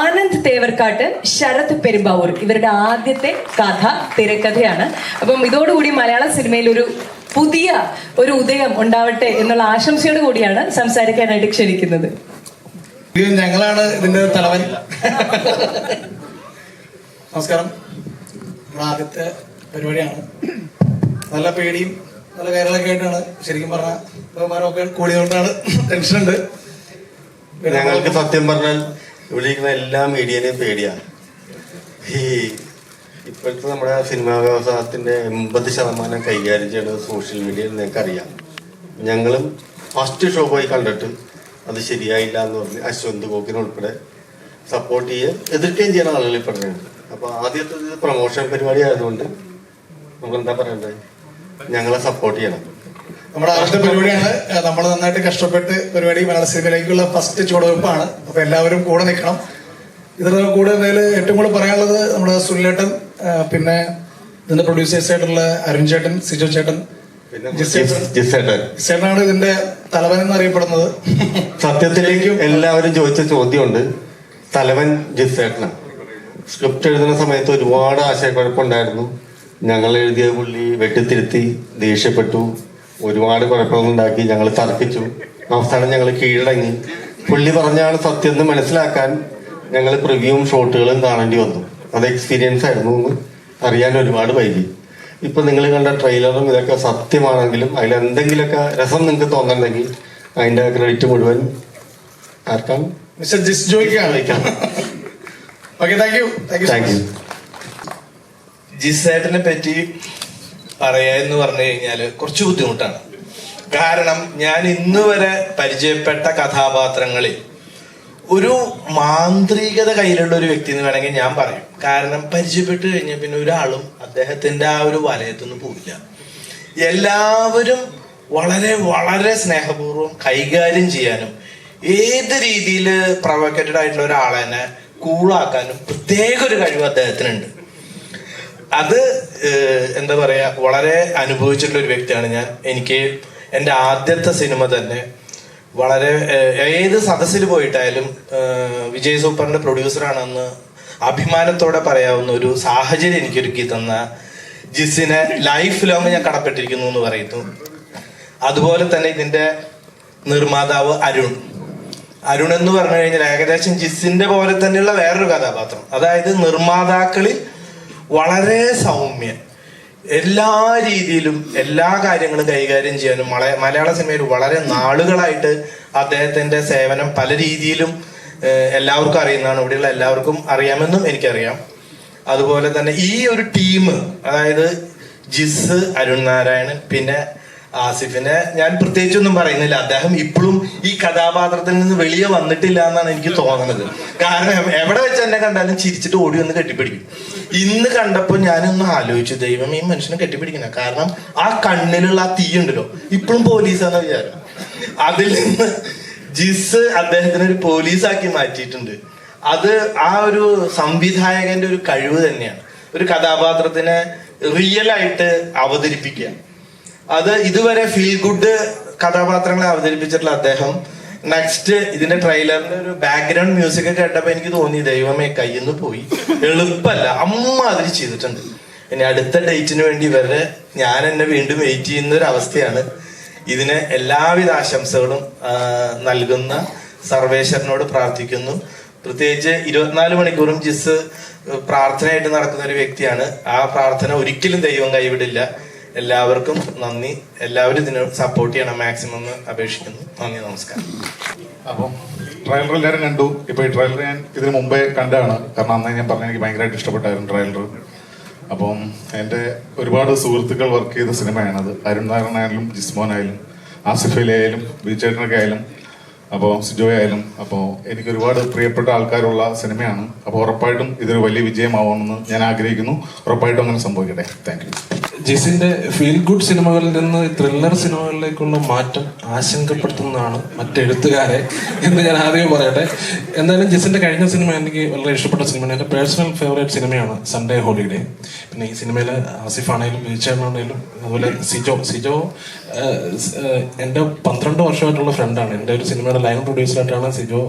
ആനന്ദ് തേവർക്കാട്ട്, ശരത് പെരുമ്പാവൂർ ഇവരുടെ ആദ്യത്തെ കഥ തിരക്കഥയാണ്. അപ്പം ഇതോടുകൂടി മലയാള സിനിമയിൽ പുതിയ ഒരു ഉദയം ഉണ്ടാവട്ടെ എന്നുള്ള ആശംസയോട് കൂടിയാണ് സംസാരിക്കാനായിട്ട് ക്ഷണിക്കുന്നത്. ഞങ്ങളാണ് ഇതിന്റെ തലവൻ. നമസ്കാരം. ആദ്യത്തെ പരിപാടിയാണ്. നല്ല പേടിയും നല്ല കാര്യങ്ങളൊക്കെ ആയിട്ടാണ്. ശരിക്കും പറഞ്ഞാൽ ബഹുമാനമൊക്കെ കൂടിയതുകൊണ്ടാണ് ടെൻഷനുണ്ട്. ഞങ്ങൾക്ക് സത്യം പറഞ്ഞാൽ ഇവിടെ ഇരിക്കുന്ന എല്ലാ മീഡിയനെയും പേടിയാണ്. ഈ ഇപ്പോഴത്തെ നമ്മുടെ സിനിമാ വ്യവസായത്തിന്റെ 80% കൈകാര്യം ചെയ്യുന്നത് സോഷ്യൽ മീഡിയയിൽ നിങ്ങൾക്കറിയാം. ഞങ്ങളും ഫസ്റ്റ് ഷോ പോയി കണ്ടിട്ട് അത് ശരിയായില്ല എന്ന് പറഞ്ഞ് അശ്വന്ത് ഗോക്കിനുൾപ്പെടെ സപ്പോർട്ട് ചെയ്യുകയും എതിർക്കുകയും ചെയ്യുന്ന ആളുകൾ പറഞ്ഞിട്ടുണ്ട്. അപ്പൊ ആദ്യത്തെ ഇത് പ്രൊമോഷൻ പരിപാടി ആയതുകൊണ്ട് നമ്മൾ എന്താ പറയണ്ടത്, ഞങ്ങളെ സപ്പോർട്ട് ചെയ്യണം. നമ്മുടെ ആദ്യത്തെ പരിപാടിയാണ്. നമ്മൾ നന്നായിട്ട് കഷ്ടപ്പെട്ട് പരിപാടി മലയാള സിനിമയിലേക്കുള്ള ഫസ്റ്റ് ചുവടുവെപ്പാണ്. അപ്പൊ എല്ലാവരും കൂടെ നിൽക്കണം. ഇതിന് കൂടെ ഏറ്റവും കൂടുതൽ പറയാനുള്ളത് നമ്മുടെ സുനിലേട്ടൻ, പിന്നെ ഇതിന്റെ പ്രൊഡ്യൂസേഴ്സ് ആയിട്ടുള്ള അരുൺ ചേട്ടൻ, സിജോ ചേട്ടൻ, ജിസേട്ടനാണ് ഇതിന്റെ തലവൻ എന്നറിയപ്പെടുന്നത്. സത്യത്തിലേക്കും എല്ലാവരും ചോദിച്ച ചോദ്യമുണ്ട്. തലവൻ ജിസേട്ടനാണ്. സ്ക്രിപ്റ്റ് എഴുതുന്ന സമയത്ത് ഒരുപാട് ആശയക്കുഴപ്പമുണ്ടായിരുന്നു. ഞങ്ങൾ എഴുതിയ പുള്ളി വെട്ടിത്തിരുത്തി, ദേഷ്യപ്പെട്ടു, ഒരുപാട് കുഴപ്പങ്ങളുണ്ടാക്കി, ഞങ്ങൾ തർക്കിച്ചു. അവസാനം ഞങ്ങൾ കീഴടങ്ങി. പുള്ളി പറഞ്ഞാണ് സത്യം എന്ന് മനസ്സിലാക്കാൻ ഞങ്ങൾ പ്രിവ്യൂവും ഷോട്ടുകളും കാണേണ്ടി വന്നു. അത് എക്സ്പീരിയൻസ് ആയിരുന്നു എന്ന് അറിയാൻ ഒരുപാട് വൈകി. ഇപ്പൊ നിങ്ങൾ കണ്ട ട്രെയിലറും ഇതൊക്കെ സത്യമാണെങ്കിലും അതിലെന്തെങ്കിലുമൊക്കെ രസം നിങ്ങൾക്ക് തോന്നുന്നുണ്ടെങ്കിൽ അതിന്റെ ക്രെഡിറ്റ് മുഴുവൻ ആർക്കാണ്? മിസ്റ്റർ ജിസ് ജോയ്ക്കാണ്. Okay, thank you. ജിസേട്ടനെ പറ്റി പറയാന്ന് പറഞ്ഞു കഴിഞ്ഞാല് കുറച്ച് ബുദ്ധിമുട്ടാണ്. കാരണം ഞാൻ ഇന്ന് വരെ പരിചയപ്പെട്ട കഥാപാത്രങ്ങളിൽ ഒരു മാന്ത്രികത കയ്യിലുള്ള ഒരു വ്യക്തി എന്ന് വേണമെങ്കിൽ ഞാൻ പറയും. കാരണം പരിചയപ്പെട്ട് കഴിഞ്ഞാൽ പിന്നെ ഒരാളും അദ്ദേഹത്തിന്റെ ആ ഒരു വലയത്തൊന്നും പോവില്ല. എല്ലാവരും വളരെ വളരെ സ്നേഹപൂർവ്വം കൈകാര്യം ചെയ്യാനും ഏത് രീതിയിൽ പ്രൊവോക്കേറ്റഡ് ആയിട്ടുള്ള ഒരാളെ കൂളാക്കാനും പ്രത്യേക ഒരു കഴിവ് അദ്ദേഹത്തിനുണ്ട്. അത് എന്താ പറയാ, വളരെ അനുഭവിച്ചിട്ടുള്ള ഒരു വ്യക്തിയാണ് ഞാൻ. എനിക്ക് എൻ്റെ ആദ്യത്തെ സിനിമ തന്നെ വളരെ ഏത് സദസ്സിൽ പോയിട്ടായാലും വിജയ് സൂപ്പറിന്റെ പ്രൊഡ്യൂസറാണെന്ന് അഭിമാനത്തോടെ പറയാവുന്ന ഒരു സാഹചര്യം എനിക്കൊരുക്കി തന്ന ജിസിനെ ലൈഫ് ലോങ് ഞാൻ കടപ്പെട്ടിരിക്കുന്നു എന്ന് പറയുന്നു. അതുപോലെ തന്നെ ഇതിന്റെ നിർമ്മാതാവ് അരുൺ എന്ന് പറഞ്ഞു കഴിഞ്ഞാൽ ഏകദേശം ജിസിന്റെ പോലെ തന്നെയുള്ള വേറൊരു കഥാപാത്രം. അതായത് നിർമ്മാതാക്കളിൽ വളരെ സൗമ്യൻ, എല്ലാ രീതിയിലും എല്ലാ കാര്യങ്ങളും കൈകാര്യം ചെയ്യാനും മലയാള സിനിമയിൽ വളരെ നാളുകളായിട്ട് അദ്ദേഹത്തിന്റെ സേവനം പല രീതിയിലും എല്ലാവർക്കും അറിയുന്നതാണ്. ഇവിടെയുള്ള എല്ലാവർക്കും അറിയാമെന്നും എനിക്കറിയാം. അതുപോലെ തന്നെ ഈ ഒരു ടീം, അതായത് ജിസ്, അരുൺ നാരായണൻ, പിന്നെ ആസിഫിനെ ഞാൻ പ്രത്യേകിച്ചൊന്നും പറയുന്നില്ല. അദ്ദേഹം ഇപ്പോഴും ഈ കഥാപാത്രത്തിൽ നിന്ന് വെളിയെ വന്നിട്ടില്ല എന്നാണ് എനിക്ക് തോന്നുന്നത്. കാരണം എവിടെ വെച്ച് എന്നെ കണ്ടാലും ചിരിച്ചിട്ട് ഓടി വന്ന് കെട്ടിപ്പിടിക്കും. ഇന്ന് കണ്ടപ്പോൾ ഞാനൊന്ന് ആലോചിച്ചു, ദൈവം ഈ മനുഷ്യനെ കെട്ടിപ്പിടിക്കുന്ന കാരണം ആ കണ്ണിലുള്ള ആ തീ ഉണ്ടല്ലോ, ഇപ്പോഴും പോലീസാന്ന് വിചാരം. അതിൽ നിന്ന് ജിസ് അദ്ദേഹത്തിനെ ഒരു പോലീസാക്കി മാറ്റിയിട്ടുണ്ട്. അത് ആ ഒരു സംവിധായകന്റെ ഒരു കഴിവ് തന്നെയാണ്. ഒരു കഥാപാത്രത്തിനെ റിയൽ ആയിട്ട് അവതരിപ്പിക്കുക. അത് ഇതുവരെ ഫീൽ ഗുഡ് കഥാപാത്രങ്ങളെ അവതരിപ്പിച്ചിട്ടുള്ള അദ്ദേഹം നെക്സ്റ്റ് ഇതിന്റെ ട്രെയിലറിന്റെ ഒരു ബാക്ക്ഗ്രൗണ്ട് മ്യൂസിക് ഒക്കെ കേട്ടപ്പോ എനിക്ക് തോന്നി, ദൈവമേ കയ്യിന്ന് പോയി, എളുപ്പല്ല, അമ്മാതിരി ചെയ്തിട്ടുണ്ട്. ഇനി അടുത്ത ഡേറ്റിന് വേണ്ടി വരെ ഞാൻ എന്നെ വീണ്ടും വെയിറ്റ് ചെയ്യുന്ന ഒരു അവസ്ഥയാണ്. ഇതിന് എല്ലാവിധ ആശംസകളും നൽകുന്ന സർവേശ്വരനോട് പ്രാർത്ഥിക്കുന്നു. പ്രത്യേകിച്ച് 24 മണിക്കൂറും ജിസ് പ്രാർത്ഥനയായിട്ട് നടക്കുന്ന ഒരു വ്യക്തിയാണ്. ആ പ്രാർത്ഥന ഒരിക്കലും ദൈവം കൈവിടില്ല. എല്ലാവർക്കും നന്ദി. എല്ലാവരും ഇതിന് സപ്പോർട്ട് ചെയ്യണം മാക്സിമം എന്ന് അപേക്ഷിക്കുന്നു. നന്ദി, നമസ്കാരം. അപ്പം ട്രെയിലർ എല്ലാവരും കണ്ടു. ഇപ്പൊ ഈ ട്രെയിലർ ഞാൻ ഇതിന് മുമ്പേ കണ്ടാണ്. കാരണം അന്ന് ഞാൻ പറഞ്ഞ എനിക്ക് ഭയങ്കരമായിട്ട് ഇഷ്ടപ്പെട്ടായിരുന്നു ട്രെയിലർ. അപ്പം എൻ്റെ ഒരുപാട് സുഹൃത്തുക്കൾ വർക്ക് ചെയ്ത സിനിമയാണത്. അരുൺ നാരായണനായാലും, ജിസ്മോനായാലും, ആസിഫിലായാലും, ബിജേട്ടനൊക്കെ ആയാലും, അപ്പോൾ സിജോ ആയാലും. അപ്പോൾ എനിക്ക് ഒരുപാട് പ്രിയപ്പെട്ട ആൾക്കാരുള്ള സിനിമയാണ്. അപ്പോൾ ഉറപ്പായിട്ടും ഇതൊരു വലിയ വിജയമാവുമെന്ന് ഞാൻ ആഗ്രഹിക്കുന്നു. ഉറപ്പായിട്ടും അങ്ങനെ സംഭവിക്കട്ടെ. Thank you. ജിസിന്റെ ഫീൽ ഗുഡ് സിനിമകളിൽ നിന്ന് ത്രില്ലർ സിനിമകളിലേക്കുള്ള മാറ്റം ആശങ്കപ്പെടുത്തുന്നതാണ് മറ്റെഴുത്തുകാരെ എന്ന് ഞാൻ ആദ്യം പറയട്ടെ. എന്തായാലും ജിസിന്റെ കഴിഞ്ഞ സിനിമ എനിക്ക് വളരെ ഇഷ്ടപ്പെട്ട സിനിമയാണ്. എൻ്റെ പേഴ്സണൽ ഫേവറേറ്റ് സിനിമയാണ് സൺഡേ ഹോളിഡേ. പിന്നെ ഈ സിനിമയിൽ ആസിഫ് ആണെങ്കിലും ബീച്ചാണെങ്കിലും അതുപോലെ സിജോ എൻ്റെ 12 വർഷമായിട്ടുള്ള ഫ്രണ്ടാണ്. എൻ്റെ ഒരു സിനിമയുടെ ലൈൻ പ്രൊഡ്യൂസറായിട്ടാണ് സിജോ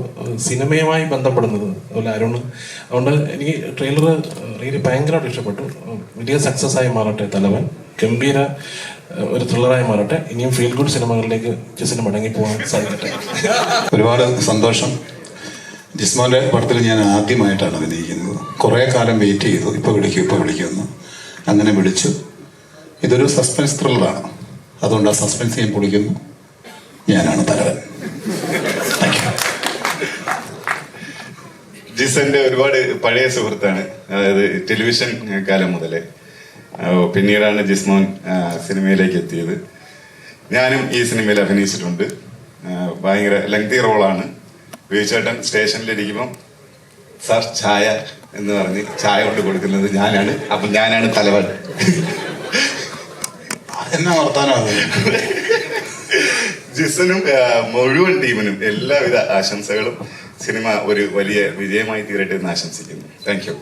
സിനിമയുമായി ബന്ധപ്പെടുന്നത്. അതുപോലെ അരുൺ. അതുകൊണ്ട് എനിക്ക് ട്രെയിലർ റിയലി ഭയങ്കരമായിട്ട് ഇഷ്ടപ്പെട്ടു. വലിയ സക്സസ് ആയി മാറട്ടെ തലവൻ, ഗംഭീര ഒരു ത്രില്ലറായി മാറട്ടെ. ഇനിയും ഫീൽ ഗുഡ് സിനിമകളിലേക്ക് ജിസിന് മടങ്ങി പോകാൻ സാധിക്കട്ടെ. ഒരുപാട് സന്തോഷം. ജിസ്മോന്റെ പടത്തിൽ ഞാൻ ആദ്യമായിട്ടാണ് അഭിനയിക്കുന്നത്. കുറേ കാലം വെയിറ്റ് ചെയ്തു, ഇപ്പോൾ വിളിക്കുമെന്ന്. അങ്ങനെ വിളിച്ചു. ഇതൊരു സസ്പെൻസ് ത്രില്ലറാണ്, അതുകൊണ്ട് ആ സസ്പെൻസ് ഞാൻ പൊളിക്കുന്നു. ഞാനാണ് തലവൻ. ജിസന്റെ ഒരുപാട് പഴയ സുഹൃത്താണ്, അതായത് ടെലിവിഷൻ കാലം മുതലേ. പിന്നീടാണ് ജിസ്മോൻ സിനിമയിലേക്ക് എത്തിയത്. ഞാനും ഈ സിനിമയിൽ അഭിനയിച്ചിട്ടുണ്ട്. ഭയങ്കര ലെങ്തി റോളാണ്. വീഴ്ചേട്ടൻ സ്റ്റേഷനിലിരിക്കുമ്പം സാർ ചായ എന്ന് പറഞ്ഞ് ചായ കൊണ്ട് കൊടുക്കുന്നത് ഞാനാണ്. അപ്പം ഞാനാണ് തലവൻ. എന്നാ വർത്താനം. ജിസനും മുഴുവൻ ടീമിനും എല്ലാവിധ ആശംസകളും. സിനിമ ഒരു വലിയ വിജയമായി തീരട്ടെ എന്ന് ആശംസിക്കുന്നു. Thank you.